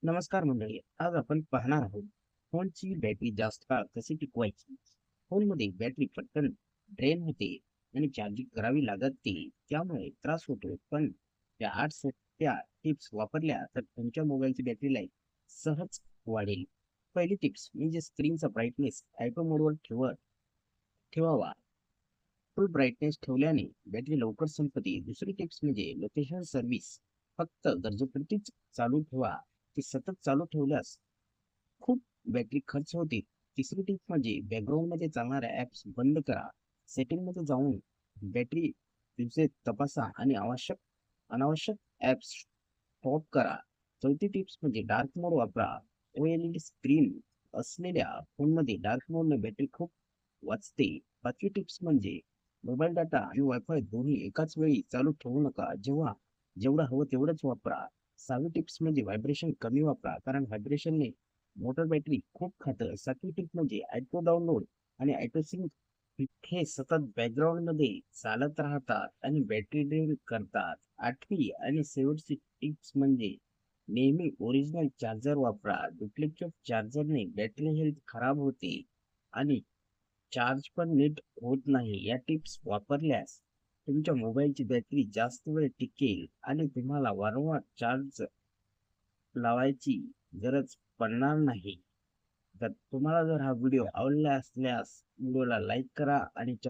नमस्कार मंडळी. आज आपण पाहणार आहोत फोनची बॅटरी जास्त काळ कशी टिकवायची. फोनमध्ये बॅटरी पटकन ड्रेन होते आणि चार्जिंग करावी लागते, त्यामुळे त्रास होतो. पण या 8 सोप्या टिप्स वापरल्या तर तुमच्या मोबाईलची बॅटरी लाईफ सहज वाढेल. पहिली टिप्स म्हणजे स्क्रीनचा ब्राईटनेस ऑटो मोडवर ठेवावा. फुल ब्राईटनेस ठेवल्याने बॅटरी लवकर संपते. दुसरी टिप्स म्हणजे लोकेशन सर्व्हिस फक्त गरजेपुरतीच चालू ठेवा. ती सतत चालू ठेवल्यास खूप बॅटरी खर्च होते. तिसरी टिप म्हणजे बॅकग्राऊंडमध्ये चालणाऱ्या ॲप्स बंद करा. सेटिंगमध्ये जाऊन बॅटरी युसेज तपासा आणि अनावश्यक ॲप्स स्टॉप करा. चौथी टिप्स म्हणजे डार्क मोड वापरा. OLED स्क्रीन असलेल्या फोनमध्ये डार्क मोडने बॅटरी खूप वाचते. पाचवी टिप्स म्हणजे मोबाईल डाटा आणि वायफाय दोन्ही एकाच वेळी चालू ठेवू नका. जेवढं हवं तेवढंच वापरा. सहावी टिप्स म्हणजे व्हायब्रेशन कमी वापरा, कारण व्हायब्रेशनने मोटर बॅटरी खूप खातं. सातवी टिप म्हणजे ऑटो डाउनलोड आणि ऑटो सिंक हे सतत बॅकग्राऊंड मध्ये चालत राहतात आणि बॅटरी ड्रेन करतात. आठवी आणि शेवटची टिप्स म्हणजे नेहमी ओरिजिनल चार्जर वापरा. डुप्लिकेट चार्जरने बॅटरी हेल्थ खराब होते आणि चार्ज पण नीट होत नाही. या टिप्स वापरल्यास तुमच्या मोबाईलची बॅटरी जास्त वेळ टिकेल आणि तुम्हाला वारंवार चार्ज लावायची गरज पडणार नाही. तर तुम्हाला जर हा व्हिडिओ आवडला असल्यास व्हिडिओला लाईक करा आणि